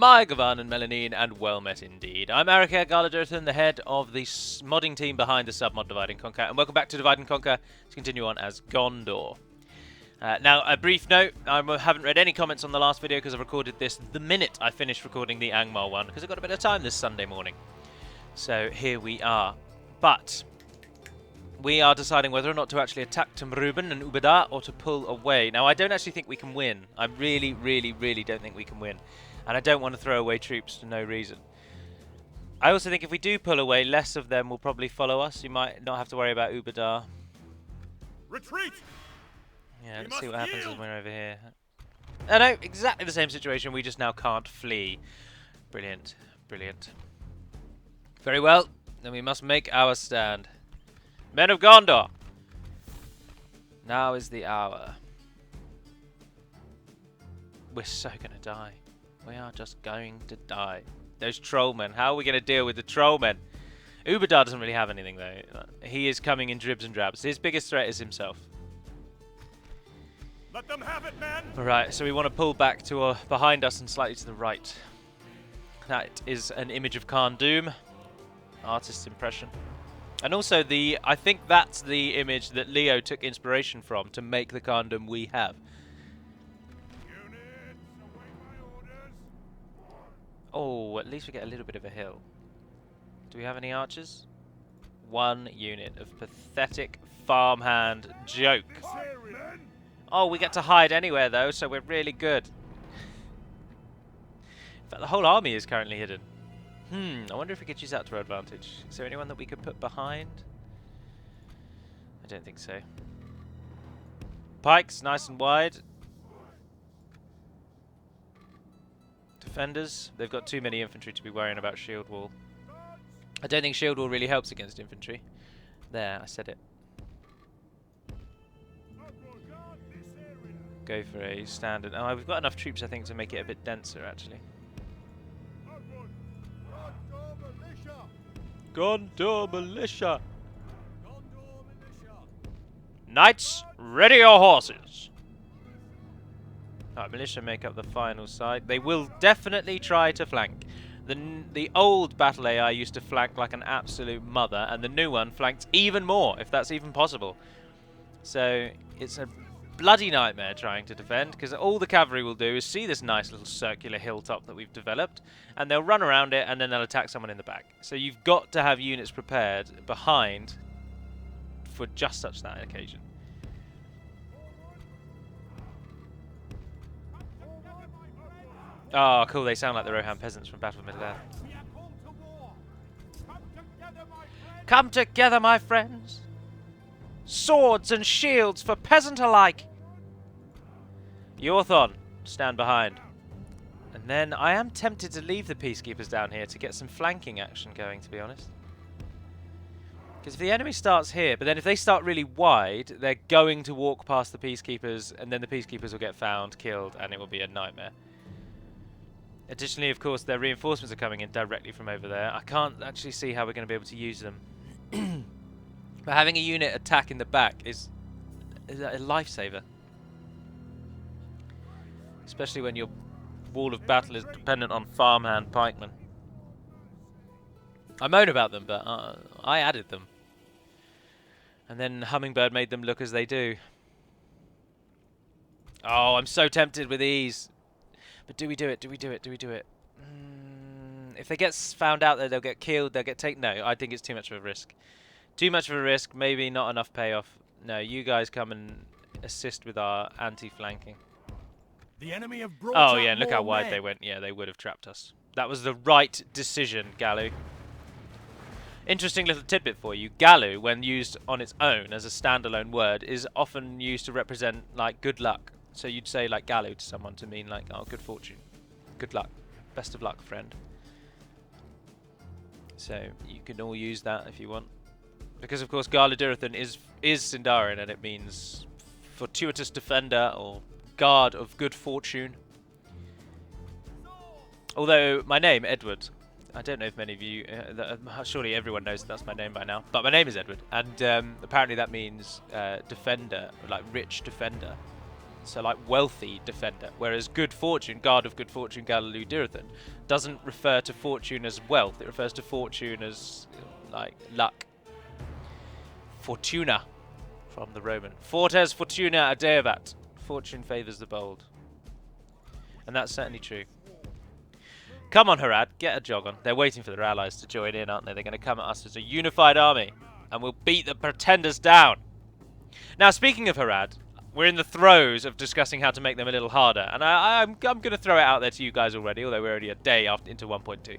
My Gavan and Melanine, and well met indeed. I'm Eric Garladurthan, the head of the modding team behind the Submod Divide and Conquer, and welcome back to Divide and Conquer to continue on as Gondor. Now, a brief note, I haven't read any comments on the last video because I recorded this the minute I finished recording the Angmar one, because I've got a bit of time this Sunday morning. So here we are. But we are deciding whether or not to actually attack Tumruben and Ubada or to pull away. Now, I don't actually think we can win. I really don't think we can win. And I don't want to throw away troops for no reason. I also think if we do pull away, less of them will probably follow us. You might not have to worry about Ubada. Retreat! Yeah, let's see what happens when we're over here. Oh no, exactly the same situation. We just now can't flee. Brilliant, brilliant. Very well, then we must make our stand. Men of Gondor! Now is the hour. We're so gonna die. We are just going to die. Those trollmen. How are we going to deal with the trollmen? Ubadar doesn't really have anything though. He is coming in dribs and drabs. His biggest threat is himself. Let them have it, man. Alright, so we want to pull back to behind us and slightly to the right. That is an image of Khan Doom. Artist's impression. And also I think that's the image that Leo took inspiration from to make the Khan Doom we have. Oh, at least we get a little bit of a hill. Do we have any archers? One unit of pathetic farmhand joke. Oh, we get to hide anywhere though, so we're really good. In fact, the whole army is currently hidden. I wonder if we could use that to our advantage. Is there anyone that we could put behind? I don't think so. Pikes, nice and wide. Defenders, they've got too many infantry to be worrying about shield wall. I don't think shield wall really helps against infantry. There, I said it. Go for a standard. Oh, we've got enough troops, I think, to make it a bit denser, actually. Gondor militia! Knights, ready your horses! Alright, militia make up the final side. They will definitely try to flank. The old battle AI used to flank like an absolute mother, and the new one flanked even more, if that's even possible. So, it's a bloody nightmare trying to defend, because all the cavalry will do is see this nice little circular hilltop that we've developed, and they'll run around it, and then they'll attack someone in the back. So you've got to have units prepared behind for just such that occasion. Oh, cool, they sound like the Rohan peasants from Battle of Middle-earth. Come together, my friends! Swords and shields for peasant alike! Yorthon, stand behind. And then I am tempted to leave the peacekeepers down here to get some flanking action going, to be honest. Because if the enemy starts here, but then if they start really wide, they're going to walk past the peacekeepers, and then the peacekeepers will get found, killed, and it will be a nightmare. Additionally, of course, their reinforcements are coming in directly from over there. I can't actually see how we're going to be able to use them. But having a unit attack in the back is a lifesaver. Especially when your wall of battle is dependent on farmhand pikemen. I moan about them, but I added them. And then Hummingbird made them look as they do. Oh, I'm so tempted with these. But do we do it? Do we do it? Do we do it? If they get found out that they'll get killed, they'll get taken. No, I think it's too much of a risk. Too much of a risk, maybe not enough payoff. No, you guys come and assist with our anti-flanking. The enemy have brought oh yeah, and look how wide they went. Yeah, they would have trapped us. That was the right decision, Galu. Interesting little tidbit for you. Galu, when used on its own as a standalone word, is often used to represent like good luck. So you'd say like Galu to someone to mean like, oh, good fortune, good luck, best of luck, friend. So you can all use that if you want. Because of course Garladurthan is Sindarin, and it means fortuitous defender or guard of good fortune. Although my name, Edward, I don't know if many of you, surely everyone knows that's my name by now, but my name is Edward, and apparently that means defender, like rich defender. So like wealthy defender, whereas good fortune, guard of good fortune, Galalu Dirathan, doesn't refer to fortune as wealth, it refers to fortune as like luck. Fortuna from the Roman. Fortes fortuna adeabat. Fortune favours the bold. And that's certainly true. Come on, Harad, get a jog on. They're waiting for their allies to join in, aren't they? They're going to come at us as a unified army, and we'll beat the pretenders down. Now, speaking of Harad, we're in the throes of discussing how to make them a little harder, and I'm going to throw it out there to you guys already, although we're already a day into 1.2.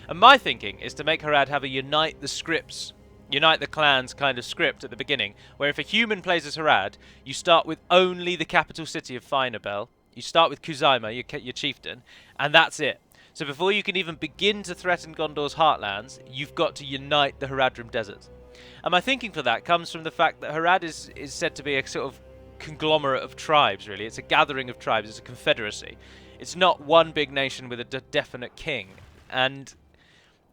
And my thinking is to make Harad have a unite the clans kind of script at the beginning, where if a human plays as Harad, you start with only the capital city of Finabel, you start with Kuzaima, your chieftain, and that's it. So before you can even begin to threaten Gondor's heartlands, you've got to unite the Haradrim Desert. And my thinking for that comes from the fact that Harad is said to be a sort of conglomerate of tribes, really. It's a gathering of tribes, it's a confederacy. It's not one big nation with a definite king. And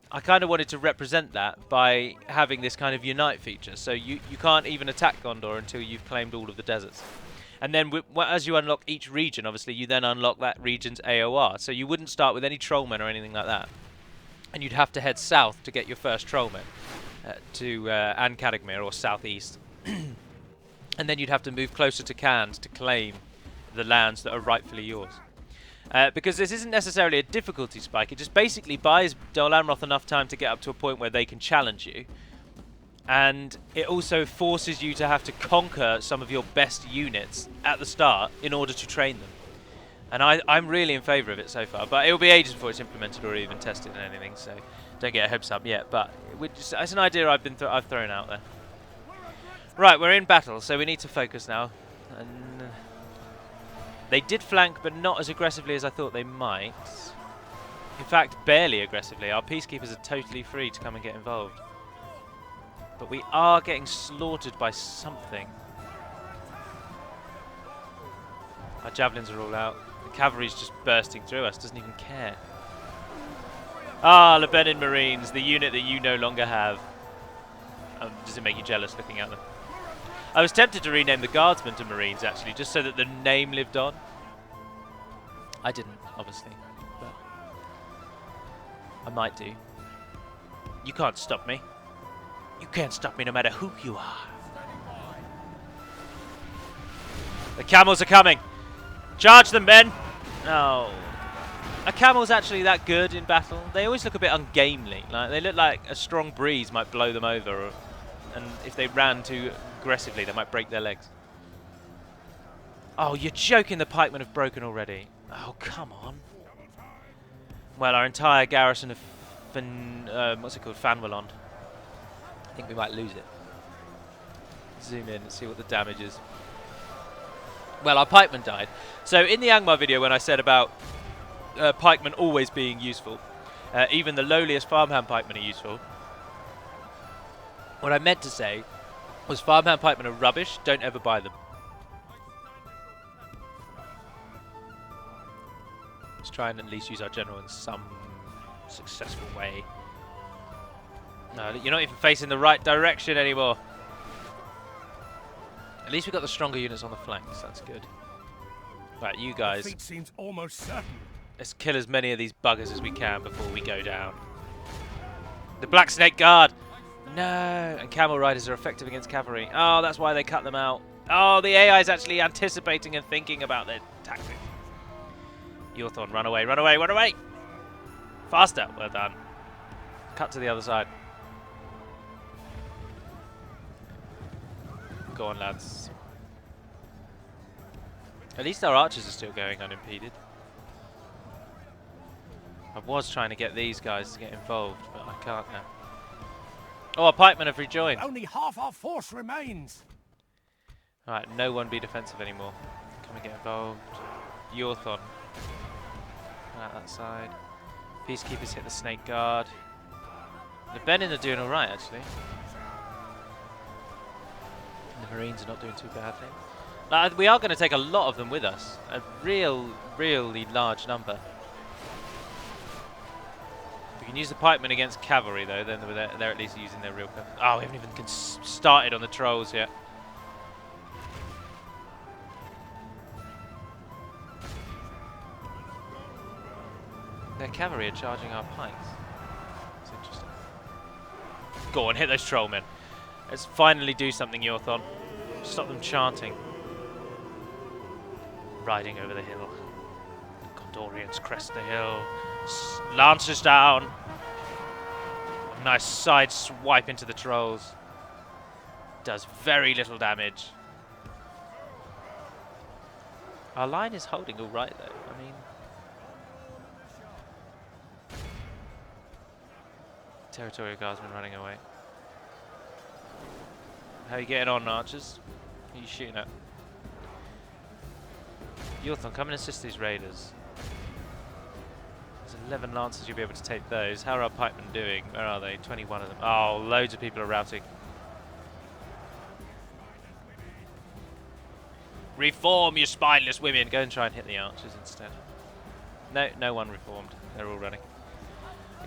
I kind of wanted to represent that by having this kind of unite feature. So you can't even attack Gondor until you've claimed all of the deserts. And then as you unlock each region, obviously, you then unlock that region's AOR. So you wouldn't start with any trollmen or anything like that. And you'd have to head south to get your first trollmen to Ankadagmir, or southeast. And then you'd have to move closer to Khand to claim the lands that are rightfully yours. Because this isn't necessarily a difficulty spike. It just basically buys Dol Amroth enough time to get up to a point where they can challenge you. And it also forces you to have to conquer some of your best units at the start in order to train them. And I'm really in favour of it so far, but it'll be ages before it's implemented or even tested and anything, so don't get hopes up yet. But it's an idea I've thrown out there. Right, we're in battle, so we need to focus now. And they did flank, but not as aggressively as I thought they might. In fact, barely aggressively. Our peacekeepers are totally free to come and get involved. But we are getting slaughtered by something. Our javelins are all out. The cavalry's just bursting through us, doesn't even care. Ah, Lebanon Marines, the unit that you no longer have. Does it make you jealous looking at them? I was tempted to rename the Guardsmen to Marines, actually, just so that the name lived on. I didn't, obviously, but I might do. You can't stop me. You can't stop me no matter who you are. The camels are coming. Charge them, men. No. Are camels actually that good in battle? They always look a bit ungainly. Like they look like a strong breeze might blow them over, and if they ran too aggressively, they might break their legs. Oh, you're joking. The pikemen have broken already. Oh, come on. Well, our entire garrison of Fanwalond. I think we might lose it. Zoom in and see what the damage is. Well, our pikemen died. So in the Angmar video, when I said about pikemen always being useful, even the lowliest farmhand pikemen are useful, what I meant to say was farmhand pikemen are rubbish, don't ever buy them. Let's try and at least use our general in some successful way. No, you're not even facing the right direction anymore. At least we've got the stronger units on the flanks, that's good. Right, you guys. Defeat seems almost certain. Let's kill as many of these buggers as we can before we go down. The Black Snake Guard! No! And Camel Riders are effective against cavalry. Oh, that's why they cut them out. Oh, the AI is actually anticipating and thinking about their tactics. Yorthorn, run away, run away, run away! Faster! Well done. Cut to the other side. Go on, lads. At least our archers are still going unimpeded. I was trying to get these guys to get involved, but I can't now. Oh, our pikemen have rejoined. Only half our force remains. Alright, no one be defensive anymore. Come and get involved. Yorthon. Out that side. Peacekeepers hit the Snake Guard. The Benin are doing alright, actually. The Marines are not doing too badly. We are going to take a lot of them with us. A really large number. We can use the pikemen against cavalry, though. Then they're at least using their real cavalry. Oh, we haven't even started on the trolls yet. Their cavalry are charging our pikes. It's interesting. Go on, hit those trollmen. Let's finally do something, Yorthon. Stop them chanting. Riding over the hill. Gondorians crest the hill. Lancers down. A nice side swipe into the trolls. Does very little damage. Our line is holding alright though. I mean... Territorial Guardsmen running away. How are you getting on, archers? Who are you shooting at? Yorthon, come and assist these raiders. There's 11 lancers, you'll be able to take those. How are our pikemen doing? Where are they? 21 of them. Oh, loads of people are routing. Reform, you spineless women! Go and try and hit the archers instead. No, no one reformed. They're all running.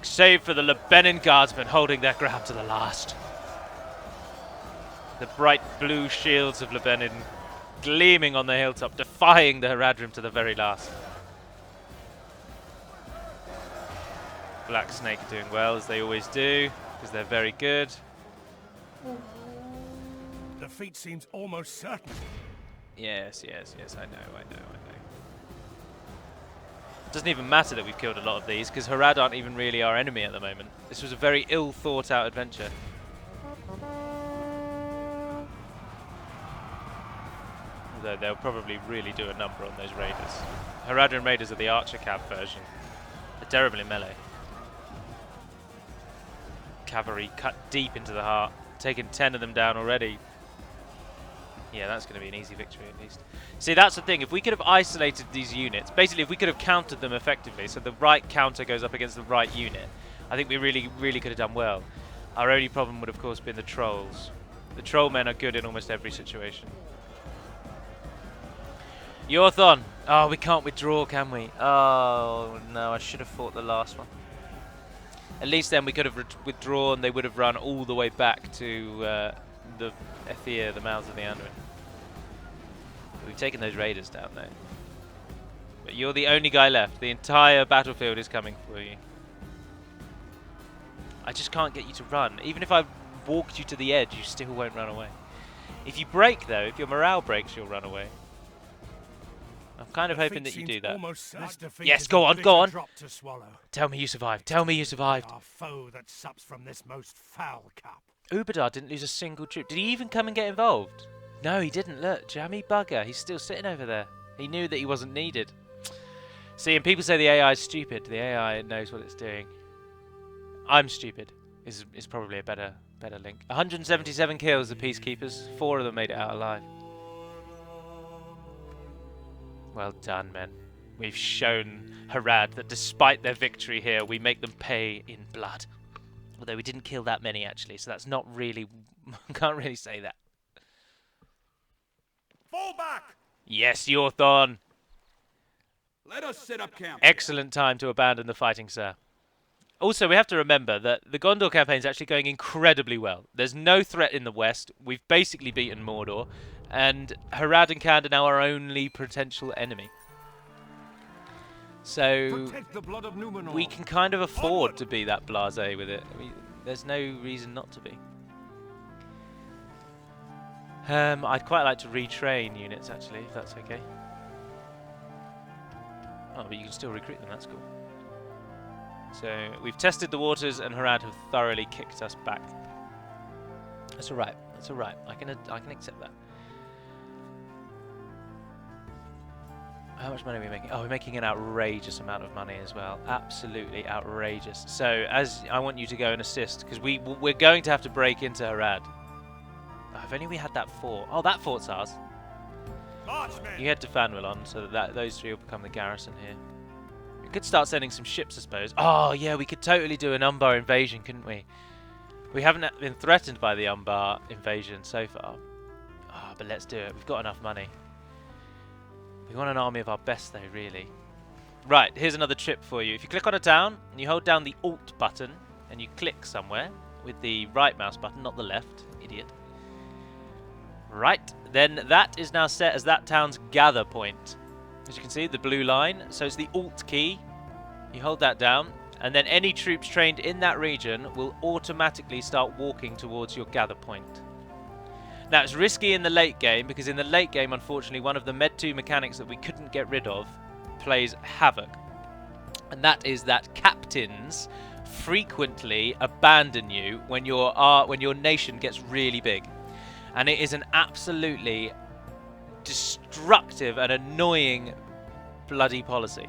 Save for the Lebanon guardsmen holding their ground to the last. The bright blue shields of Lebanon gleaming on the hilltop, defying the Haradrim to the very last. Black Snake are doing well, as they always do, because they're very good. Defeat seems almost certain. Yes, yes, yes, I know. Doesn't even matter that we've killed a lot of these, because Harad aren't even really our enemy at the moment. This was a very ill thought out adventure. Although they'll probably really do a number on those raiders. Haradrim raiders are the archer cav version. They're terrible in melee. Cavalry cut deep into the heart, taking 10 of them down already. Yeah, that's going to be an easy victory at least. See, that's the thing. If we could have isolated these units, basically if we could have countered them effectively, so the right counter goes up against the right unit, I think we really could have done well. Our only problem would, of course, been the trolls. The troll men are good in almost every situation. Yorthon! Oh, we can't withdraw, can we? Oh, no, I should have fought the last one. At least then we could have withdrawn. They would have run all the way back to the Ethir, the mouths of the Anduin. We've taken those raiders down though. But you're the only guy left. The entire battlefield is coming for you. I just can't get you to run. Even if I walked you to the edge, you still won't run away. If you break though, if your morale breaks, you'll run away. I'm kind of hoping that you do that. Yes, go on, go on. Tell me you survived. Tell me you survived. Our foe that sups from this most foul cup. Ubadar didn't lose a single troop. Did he even come and get involved? No, he didn't. Look, jammy bugger. He's still sitting over there. He knew that he wasn't needed. See, and people say the AI is stupid. The AI knows what it's doing. I'm stupid is probably a better link. 177 kills, the Peacekeepers. 4 of them made it out alive. Well done, men. We've shown Harad that despite their victory here, we make them pay in blood. Although we didn't kill that many, actually, so that's not really... can't really say that. Fall back! Yes, Yorthon! Let us set up camp. Excellent time to abandon the fighting, sir. Also, we have to remember that the Gondor campaign is actually going incredibly well. There's no threat in the west. We've basically beaten Mordor. And Harad and Khand are now our only potential enemy. So we can kind of afford to be that blasé with it. I mean, there's no reason not to be. I'd quite like to retrain units, actually, if that's okay. Oh, but you can still recruit them, that's cool. So we've tested the waters and Harad have thoroughly kicked us back. That's alright, that's alright. I can accept that. How much money are we making? Oh, we're making an outrageous amount of money as well. Absolutely outrageous. So, as I want you to go and assist, because we're going to have to break into Harad. Oh, if only we had that fort. Oh, that fort's ours. You head to Fanwilon, so that those 3 will become the garrison here. We could start sending some ships, I suppose. Oh, yeah, we could totally do an Umbar invasion, couldn't we? We haven't been threatened by the Umbar invasion so far. Oh, but let's do it. We've got enough money. We want an army of our best, though, really. Right, here's another tip for you. If you click on a town, and you hold down the Alt button, and you click somewhere with the right mouse button, not the left, idiot. Right, then that is now set as that town's gather point. As you can see, the blue line. So it's the Alt key, You hold that down, and then any troops trained in that region will automatically start walking towards your gather point. Now, it's risky in the late game, because in the late game, unfortunately, one of the Med 2 mechanics that we couldn't get rid of plays havoc. And that is that captains frequently abandon you when your nation gets really big. And it is an absolutely destructive and annoying bloody policy.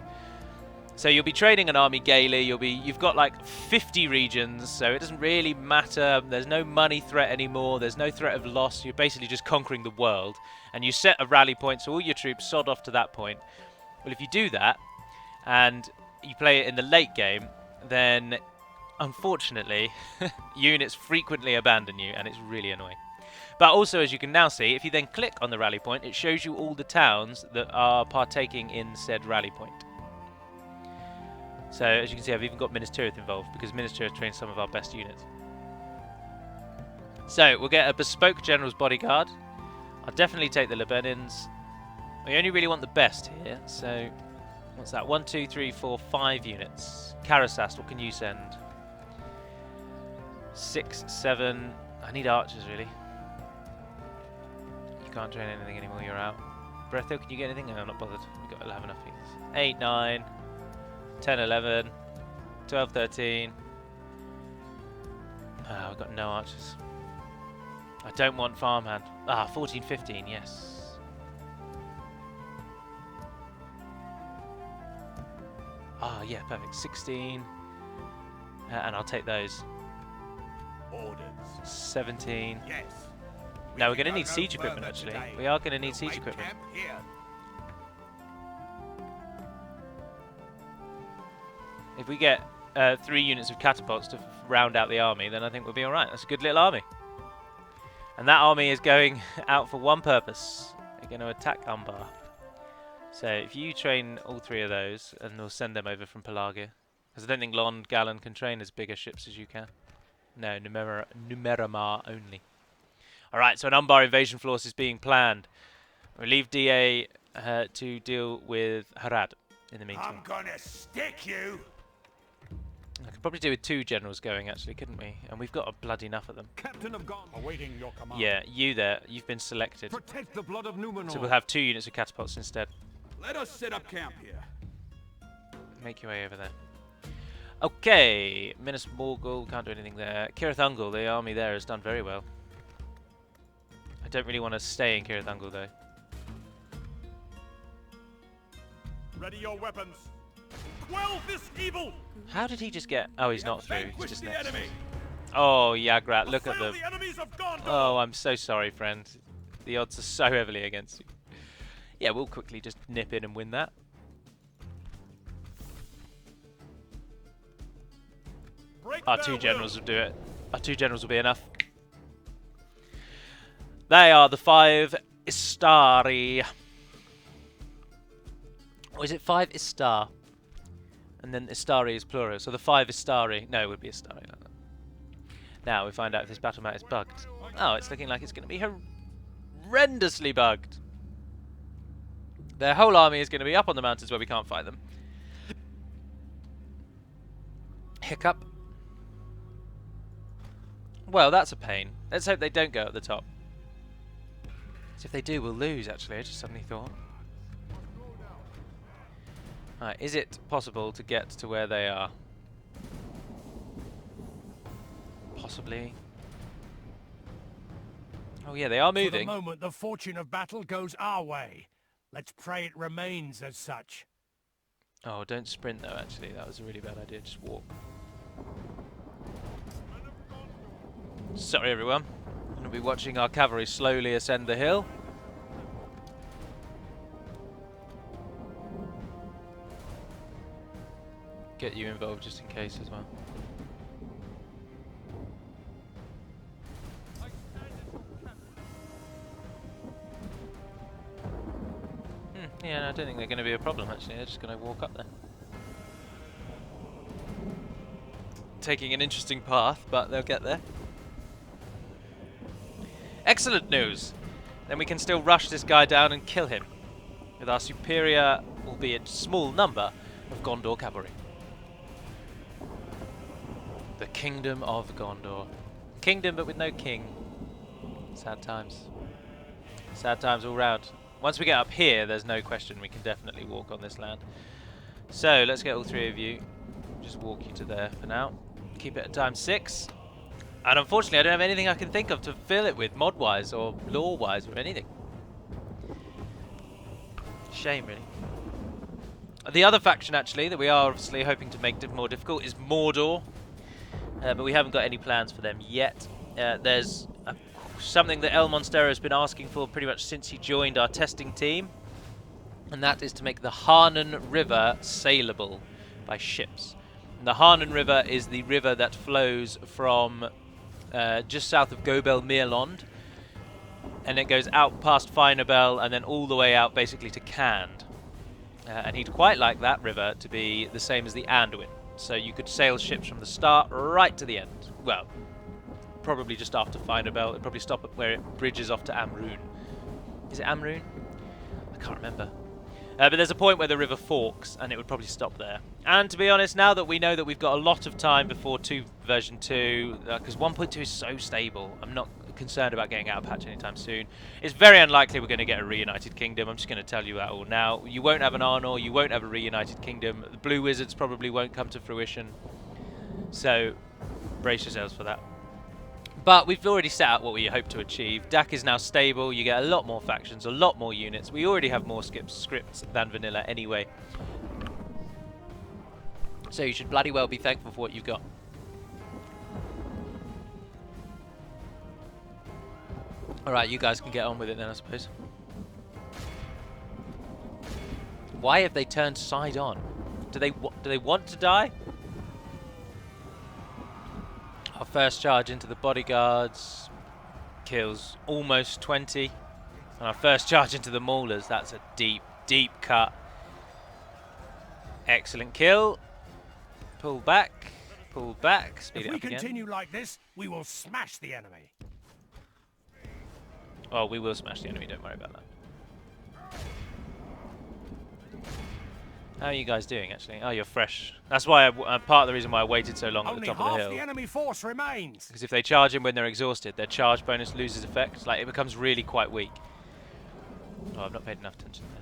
So you'll be training an army gaily, you've got like 50 regions, so it doesn't really matter. There's no money threat anymore, there's no threat of loss. You're basically just conquering the world, and you set a rally point so all your troops sod off to that point. Well, if you do that and you play it in the late game, then unfortunately units frequently abandon you, and it's really annoying. But also, as you can now see, if you then click on the rally point, it shows you all the towns that are partaking in said rally point. So, as you can see, I've even got Minas Tirith involved, because Minas Tirith trains some of our best units. So, we'll get a bespoke general's bodyguard. I'll definitely take the Lebanins. We only really want the best here, so... What's that? 1, 2, 3, 4, 5 units. Karasast, what can you send? 6, 7... I need archers, really. You can't train anything anymore, you're out. Bretho, can you get anything? No, I'm not bothered. I'll have enough pieces. 8, 9... 10, 11, 12, 13. Oh, I've got no archers. I don't want farmhand. 14, 15, yes. Yeah, perfect. 16. And I'll take those. Orders. 17. Yes. Now we're going to need siege equipment, actually. We are going to need siege equipment. If we get 3 units of catapults to round out the army, then I think we'll be alright. That's a good little army. And that army is going out for one purpose. They're going to attack Umbar. So if you train all 3 of those, and we'll send them over from Pelagia. Because I don't think Lond Gallen can train as bigger ships as you can. No, Numeramar only. Alright, so an Umbar invasion force is being planned. We'll leave DA to deal with Harad in the meantime. I'm gonna stick you! I could probably do with 2 generals going, actually, couldn't we? And we've got a bloody enough of them. Captain of Gondor, awaiting your command. Yeah, you there. You've been selected. Protect the blood of Numenor. So we'll have 2 units of catapults instead. Let us set up camp here. Make your way over there. Okay, Minas Morgul, can't do anything there. Cirith Ungol, the army there has done very well. I don't really want to stay in Cirith Ungol, though. Ready your weapons. Quell this evil! How did he just get... Oh, he's not through. He's just next. Enemy. Oh, Yagrat, look at them. The enemies of Gondor. Oh, I'm so sorry, friend. The odds are so heavily against you. Yeah, we'll quickly just nip in and win that. Our 2 generals will do it. Our 2 generals will be enough. They are the 5 Istari. Or is it 5 Istar? And then Istari is plural. So the 5 Istari. No, it would be Istari like that. Now we find out if this battle mat is bugged. Oh, it's looking like it's going to be horrendously bugged. Their whole army is going to be up on the mountains where we can't fight them. Hiccup. Well, that's a pain. Let's hope they don't go at the top. So if they do, we'll lose, actually. I just suddenly thought. Alright, is it possible to get to where they are? Possibly. Oh yeah, they are moving. For the moment, the fortune of battle goes our way. Let's pray it remains as such. Oh, don't sprint though, actually. That was a really bad idea. Just walk. Sorry, everyone. I'm going to be watching our cavalry slowly ascend the hill. Get you involved just in case as well. Yeah, no, I don't think they're going to be a problem, actually. They're just going to walk up there. Taking an interesting path, but they'll get there. Excellent news! Then we can still rush this guy down and kill him with our superior, albeit small, number of Gondor cavalry. The Kingdom of Gondor. Kingdom, but with no king. Sad times. Sad times all round. Once we get up here, there's no question we can definitely walk on this land. So, let's get all three of you. Just walk you to there for now. Keep it at ×6. And unfortunately, I don't have anything I can think of to fill it with, mod-wise or lore-wise or anything. Shame, really. The other faction, actually, that we are obviously hoping to make more difficult is Mordor. But we haven't got any plans for them yet. There's something that El Monstero has been asking for pretty much since he joined our testing team. And that is to make the Harnen River sailable by ships. And the Harnen River is the river that flows from just south of Gobel Mirlond. And it goes out past Finabel and then all the way out basically to Cand. And he'd quite like that river to be the same as the Anduin. So you could sail ships from the start right to the end. Well, probably just after Finabel. It'd probably stop at where it bridges off to Amrune. Is it Amrune? I can't remember. But there's a point where the river forks, and it would probably stop there. And to be honest, now that we know that we've got a lot of time before version 2, because 1.2 is so stable, I'm not concerned about getting out of patch anytime soon. It's very unlikely we're going to get a reunited kingdom. I'm just going to tell you that all now. You won't have an Arnor, you won't have a reunited kingdom. The Blue Wizards probably won't come to fruition. So, brace yourselves for that. But we've already set out what we hope to achieve. DaC is now stable, you get a lot more factions, a lot more units. We already have more scripts than vanilla anyway. So you should bloody well be thankful for what you've got. Alright, you guys can get on with it then, I suppose. Why have they turned side on? Do they want to die? Our first charge into the bodyguards kills almost 20. And our first charge into the maulers, that's a deep, deep cut. Excellent kill. Pull back, speed it up again. If we continue like this, we will smash the enemy. Oh, we will smash the enemy, don't worry about that. How are you guys doing, actually? Oh, you're fresh. That's why part of the reason why I waited so long at the top of the hill. Only half the enemy force remains. Because if they charge in when they're exhausted, their charge bonus loses effect. Like, it becomes really quite weak. Oh, I've not paid enough attention there.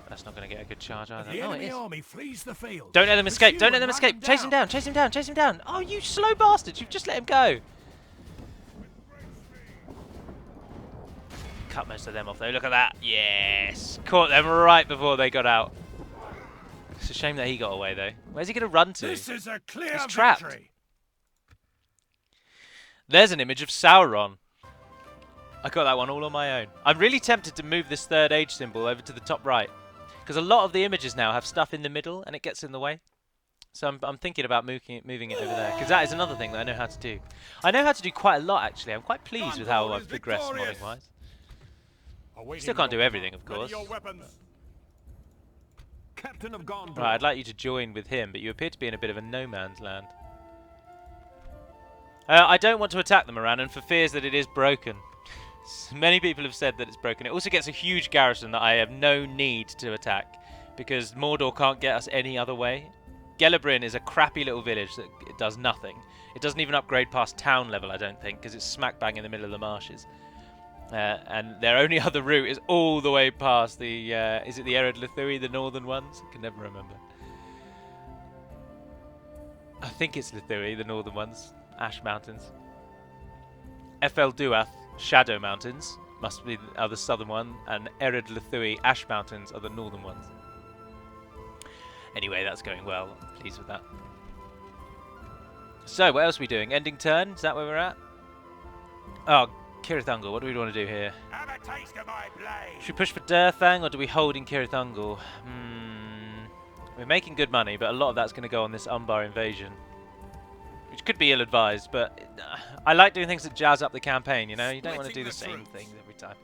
That's not going to get a good charge either. The oh, enemy it is. army flees the field. Don't let them escape. Don't let them escape. Chase him down. Chase him down. Chase him down. Oh, you slow bastards. You've just let him go. Cut most of them off though. Look at that. Yes. Caught them right before they got out. It's a shame that he got away though. Where's he going to run to? This is a clear He's trapped. victory. There's an image of Sauron. I got that one all on my own. I'm really tempted to move this third age symbol over to the top right. Because a lot of the images now have stuff in the middle and it gets in the way. So I'm thinking about moving it over there. Because that is another thing that I know how to do. I know how to do quite a lot actually. I'm quite pleased with how I've progressed modding wise. Still can't do everything, of course. Captain of Gondor. Right, I'd like you to join with him, but you appear to be in a bit of a no man's land. I don't want to attack the Morannon for fears that it is broken. Many people have said that it's broken. It also gets a huge garrison that I have no need to attack because Mordor can't get us any other way. Gelebrin is a crappy little village that it does nothing. It doesn't even upgrade past town level, I don't think, because it's smack bang in the middle of the marshes. And their only other route is all the way past the, is it the Ered Luthui, the northern ones? I can never remember. I think it's Luthui, the northern ones. Ash Mountains. Efel Duath, Shadow Mountains, are the southern one, and Ered Luthui, Ash Mountains are the northern ones. Anyway, that's going well. I'm pleased with that. So, what else are we doing? Ending turn? Is that where we're at? Oh, Cirith Ungol, what do we want to do here? Have a taste of my blade. Should we push for Durthang or do we hold in Cirith Ungol? We're making good money, but a lot of that's going to go on this Umbar invasion. Which could be ill-advised, but I like doing things that jazz up the campaign, you know? You don't want to do the same things every time.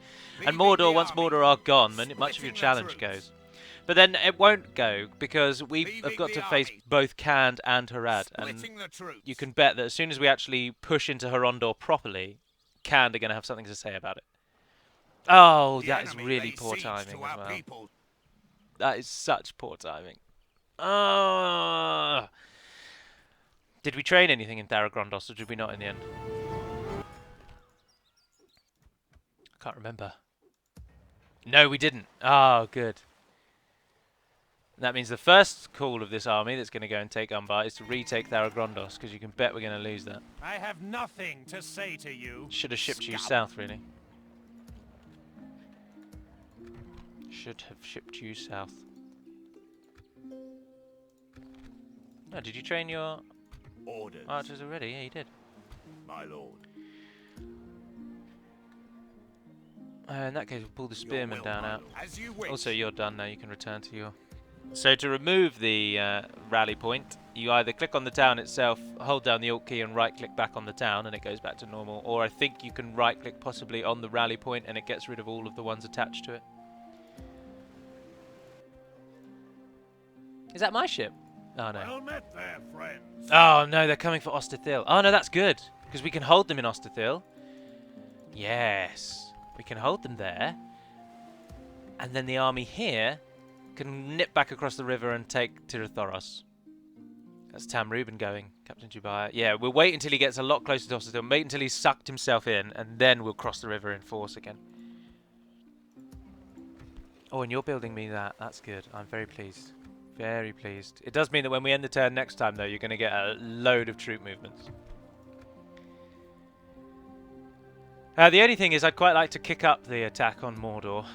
And Mordor, once Mordor are gone, then much of your challenge goes. But then it won't go, because we have got to face both Khand and Harad. And you can bet that as soon as we actually push into Horondor properly, Khand are going to have something to say about it. Oh, that is really poor timing as well. That is such poor timing. Ah. Did we train anything in Tharagrondos, or did we not in the end? I can't remember. No, we didn't. Oh, good. That means the first call of this army that's going to go and take Umbar is to retake Tharagrondos, because you can bet we're going to lose that. I have nothing to say to you. Should have shipped you south, really. Should have shipped you south. Oh, did you train your Orders, archers already? Yeah, you did. my lord. In that case, we'll pull the spearmen down out. As you wish. Also, you're done now. You can return to your... So to remove the rally point, you either click on the town itself, hold down the Alt key and right-click back on the town and it goes back to normal, or I think you can right-click possibly on the rally point and it gets rid of all of the ones attached to it. Is that my ship? Oh, no. Well met there, friends. Oh, no, they're coming for Osterthil. Oh, no, that's good, because we can hold them in Osterthil. Yes. We can hold them there. And then the army here can nip back across the river and take Tirathoros. That's Tam Rubin going, Captain Jubaya. Yeah, we'll wait until he gets a lot closer to Osterthil, wait until he's sucked himself in, and then we'll cross the river in force again. Oh, and you're building me that. That's good. I'm very pleased. Very pleased. It does mean that when we end the turn next time, though, you're going to get a load of troop movements. The only thing is I'd quite like to kick up the attack on Mordor.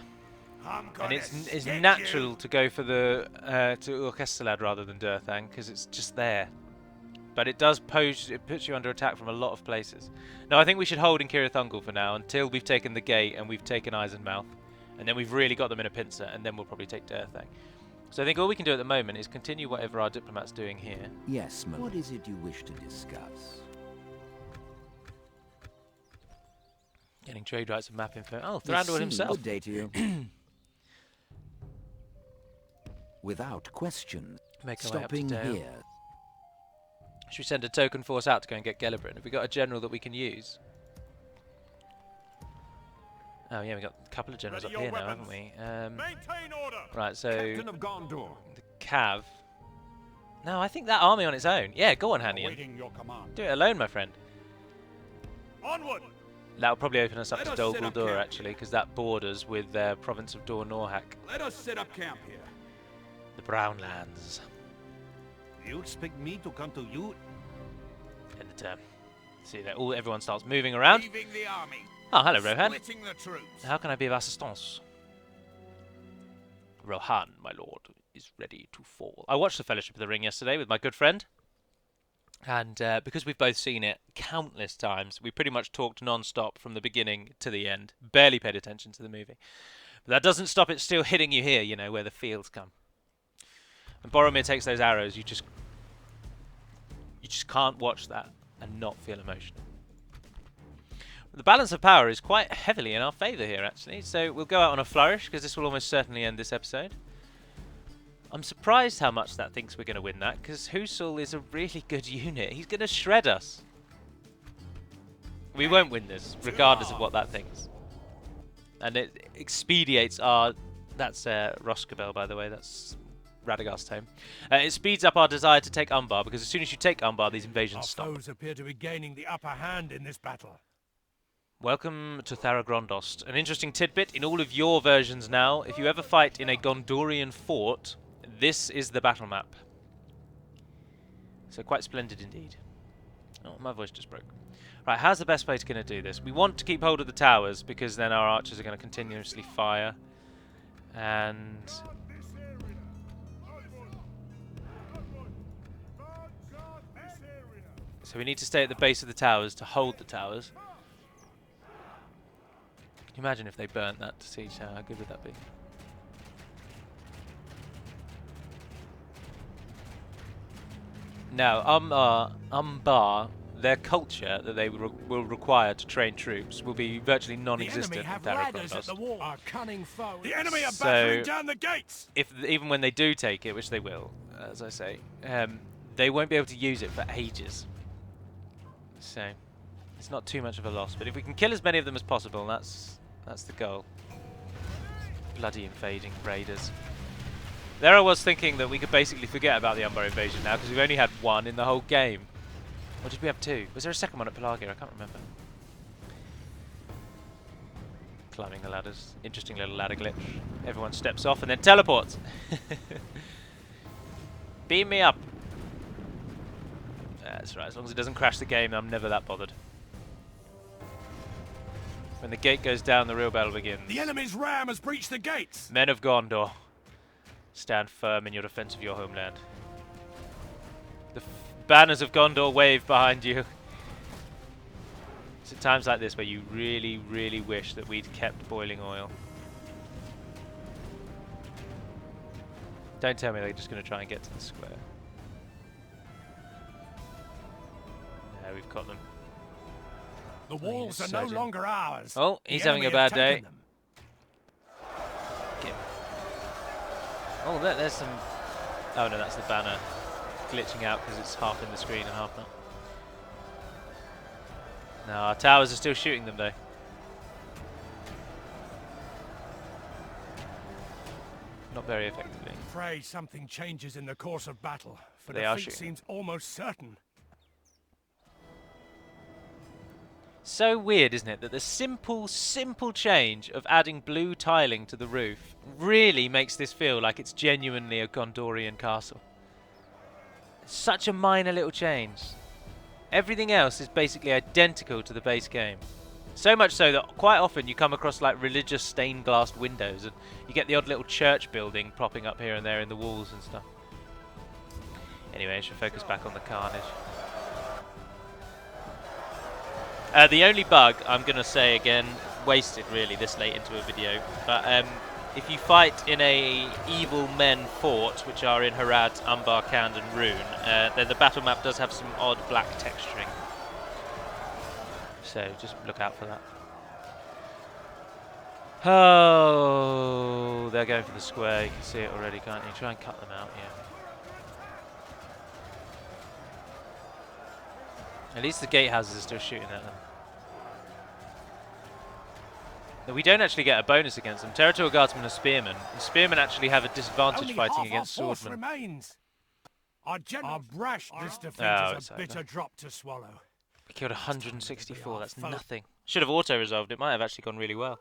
And it's natural to go for the to Urkestalad rather than Durthang, because it's just there. But it does pose, it puts you under attack from a lot of places. No, I think we should hold in Cirith Ungol for now until we've taken the gate and we've taken Eisenmouth. And then we've really got them in a pincer, and then we'll probably take Durthang. So I think all we can do at the moment is continue whatever our diplomat's doing here. Yes, what is it you wish to discuss? Getting trade rights and map info. Oh, Thranduil himself. Good day to you. Without question. Make our way up to Stopping Dale. here. Should we send a token force out to go and get Gellibrand? Have we got a general that we can use? Oh yeah, we got a couple of generals Ready up here your now, haven't weapons. we? Maintain order. Right, so Captain of Gondor. the Cav. No, I think that army on its own. Yeah, go on, Hannian. Awaiting your command. Do it alone, my friend. Onward. That'll probably open us up Let to us Dol set up Guldur, camp actually, because that borders with the province of Dor Norhak, Let us set up camp here. the Brownlands. You expect me to come to you? End the turn. See there, everyone starts moving around. Leaving the army. Oh, hello, Rohan. Splitting the troops. How can I be of assistance? Rohan, my lord, is ready to fall. I watched The Fellowship of the Ring yesterday with my good friend. And because we've both seen it countless times, we pretty much talked non-stop from the beginning to the end. Barely paid attention to the movie. But that doesn't stop it still hitting you here, you know, where the fields come. And Boromir takes those arrows, you just can't watch that and not feel emotional. The balance of power is quite heavily in our favour here, actually. So we'll go out on a flourish, because this will almost certainly end this episode. I'm surprised how much that thinks we're going to win that, because Husul is a really good unit. He's going to shred us. We won't win this, regardless of what that thinks. And it expediates our... That's Roskabel, by the way. That's Radagast's home. It speeds up our desire to take Umbar, because as soon as you take Umbar, these invasions stop. Our foes appear to be gaining the upper hand in this battle. Welcome to Tharagrondost. An interesting tidbit, in all of your versions now, if you ever fight in a Gondorian fort, this is the battle map. So quite splendid indeed. Oh, my voice just broke. Right, how's the best way to do this? We want to keep hold of the towers, because then our archers are going to continuously fire. And... so we need to stay at the base of the towers to hold the towers. Can you imagine if they burnt that siege tower? How good would that be? Now, Umbar, their culture that they will require to train troops will be virtually non-existent in Tharagrondost. Our cunning foe. The enemy are So, battering down the gates. Even when they do take it, which they will, as I say, they won't be able to use it for ages. So, it's not too much of a loss. But if we can kill as many of them as possible, that's the goal. Bloody invading raiders. There I was thinking that we could basically forget about the Umbar invasion now because we've only had one in the whole game. Or did we have two? Was there a second one at Pelagia? I can't remember. Climbing the ladders. Interesting little ladder glitch. Everyone steps off and then teleports. Beam me up. That's right. As long as it doesn't crash the game, I'm never that bothered. When the gate goes down, the real battle begins. The enemy's ram has breached the gates. Men of Gondor, stand firm in your defense of your homeland. The banners of Gondor wave behind you. It's at times like this where you really, really wish that we'd kept boiling oil. Don't tell me they're just going to try and get to the square. No, we've got them. The walls are no longer ours. Oh, he's having a bad day. Oh, there's some... Oh no, that's the banner glitching out because it's half in the screen and half not. No, our towers are still shooting them though. Not very effectively. Pray something changes in the course of battle, for They are defeat shooting. seems almost certain. So weird, isn't it, that the simple change of adding blue tiling to the roof really makes this feel like it's genuinely a Gondorian castle. Such a minor little change. Everything else is basically identical to the base game. So much so that quite often you come across like religious stained glass windows and you get the odd little church building propping up here and there in the walls and stuff. Anyway, I should focus back on the carnage. The only bug, I'm going to say again, wasted really this late into a video, but if you fight in a evil men fort, which are in Harad, Umbar, Khand and Rune, then the battle map does have some odd black texturing. So just look out for that. Oh, they're going for the square, you can see it already, can't you? Try and cut them out, yeah. At least the gatehouses are still shooting at them. No, we don't actually get a bonus against them. Territorial Guardsmen are spearmen. And spearmen actually have a disadvantage Only fighting half against our force swordsmen. remains. Our brash. This defeat Oh, is a bitter drop to swallow. We killed 164, that's nothing. Should have auto-resolved, it might have actually gone really well.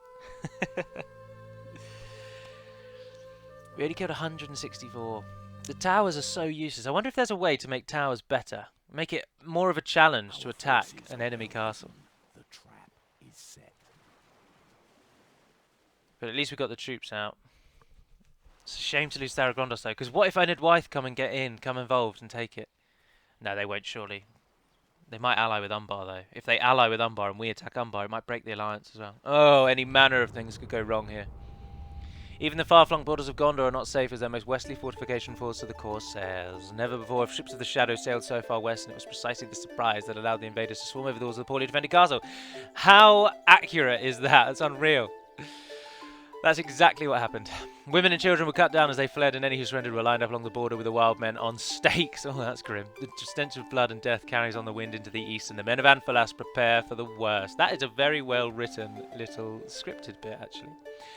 We only killed 164. The towers are so useless. I wonder if there's a way to make towers better. Make it more of a challenge to attack an enemy castle. The trap is set. But at least we got the troops out. It's a shame to lose Tharagondos though, because what if Enid Wythe come and get in, come involved and take it? No, they won't surely. They might ally with Umbar though. If they ally with Umbar and we attack Umbar, it might break the alliance as well. Oh, any manner of things could go wrong here. Even the far-flung borders of Gondor are not safe as their most westerly fortification falls to the Corsairs. Never before have ships of the Shadow sailed so far west, and it was precisely the surprise that allowed the invaders to swarm over the walls of the poorly defended castle. How accurate is that? That's unreal. That's exactly what happened. Women and children were cut down as they fled, and any who surrendered were lined up along the border with the wild men on stakes. Oh, that's grim. The stench of blood and death carries on the wind into the east, and the men of Anphalas prepare for the worst. That is a very well-written little scripted bit, actually.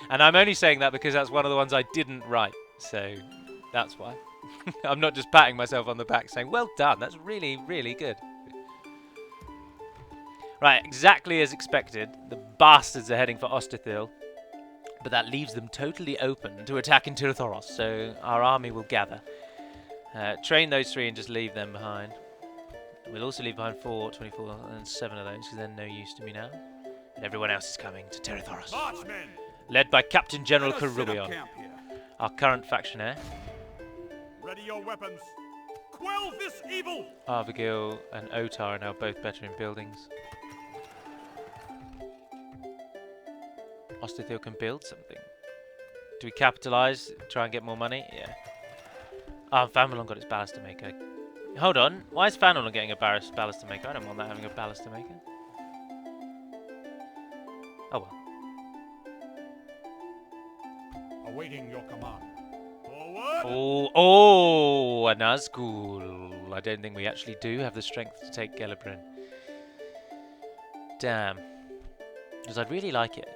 And I'm only saying that because that's one of the ones I didn't write, so that's why. I'm not just patting myself on the back saying, well done, that's really, really good. Right, exactly as expected, the bastards are heading for Ostithil. But that leaves them totally open to attack in Tirthoros, so our army will gather. Train those three and just leave them behind. We'll also leave behind 4, 24, and 7 of those, because they're no use to me now. And everyone else is coming to Tirthoros. Marchmen! Led by Captain General Carubion, our current faction heir. Ready your weapons. Quell this evil! Arvigil and Otar are now both better in buildings. Ostithil can build something. Do we capitalise? Try and get more money? Yeah. Ah, Famulon got its baluster maker. Hold on. Why is Famulon getting a baluster maker? I don't want that having a baluster maker. Oh well. Awaiting your command. Forward! Oh, a Nazgul. I don't think we actually do have the strength to take Gelebrin. Damn. Because I'd really like it.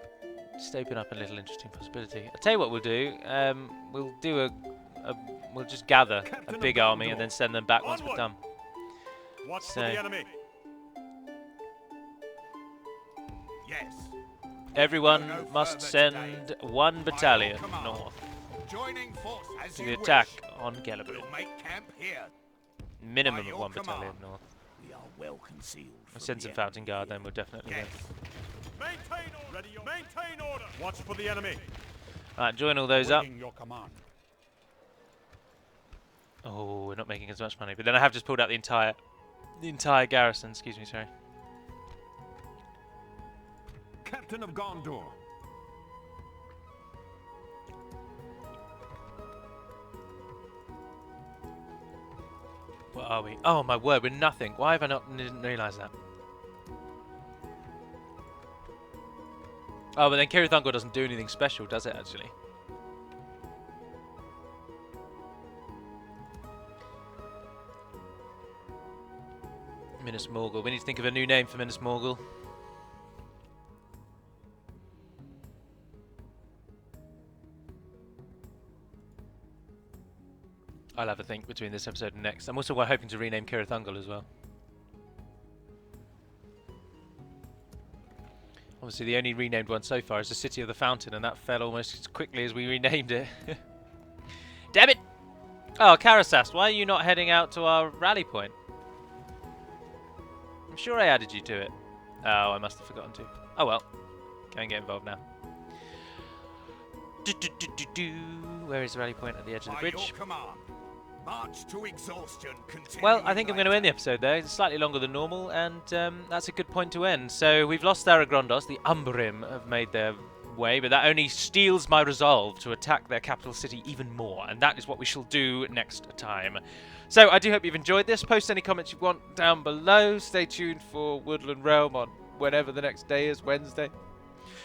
Just open up a little interesting possibility. I'll tell you what we'll do. We'll do we'll just gather a Captain big of army Gondor. and then send them back once we're Onward. done. Watch So- for the enemy. Yes. Everyone No must further send today. one battalion command. north Joining force as to you the attack wish. on Gelabrin. We'll make camp here. Minimum By of your one command. battalion north. We are well concealed. We'll from send the some enemy Fountain Guard, here. then we'll definitely Yes. Maintain order. Ready. Maintain order. Watch for the enemy. Alright, join all those up. Waiting your command. Oh, we're not making as much money, but then I have just pulled out the entire garrison. Excuse me, sorry. Captain of Gondor. What are we? Oh my word, we're nothing. Why have I didn't realise that? Oh, but then Cirith Ungol doesn't do anything special, does it actually? Minas Morgul. We need to think of a new name for Minas Morgul. I'll have a think between this episode and next. I'm also hoping to rename Cirith Ungol as well. Obviously, the only renamed one so far is the City of the Fountain, and that fell almost as quickly as we renamed it. Damn it! Oh, Karasast, why are you not heading out to our rally point? I'm sure I added you to it. Oh, I must have forgotten to. Oh well. Go and get involved now. Where is the rally point? At the edge of the By bridge. your command. March to exhaustion. Well, I think I'm going to end the episode there. It's slightly longer than normal, and that's a good point to end. So we've lost Aragrondos. The Umbrim have made their way, but that only steels my resolve to attack their capital city even more, and that is what we shall do next time. So I do hope you've enjoyed this. Post any comments you want down below. Stay tuned for Woodland Realm on whenever the next day is, Wednesday.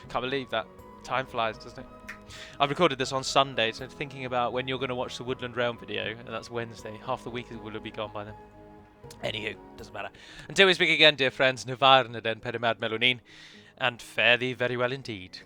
Can't believe that. Time flies, doesn't it? I've recorded this on Sunday, so thinking about when you're going to watch the Woodland Realm video, and that's Wednesday. Half the week will be gone by then. Anywho, doesn't matter. Until we speak again, dear friends, Nivarna den Pedimad Melonin, and fare thee very well indeed.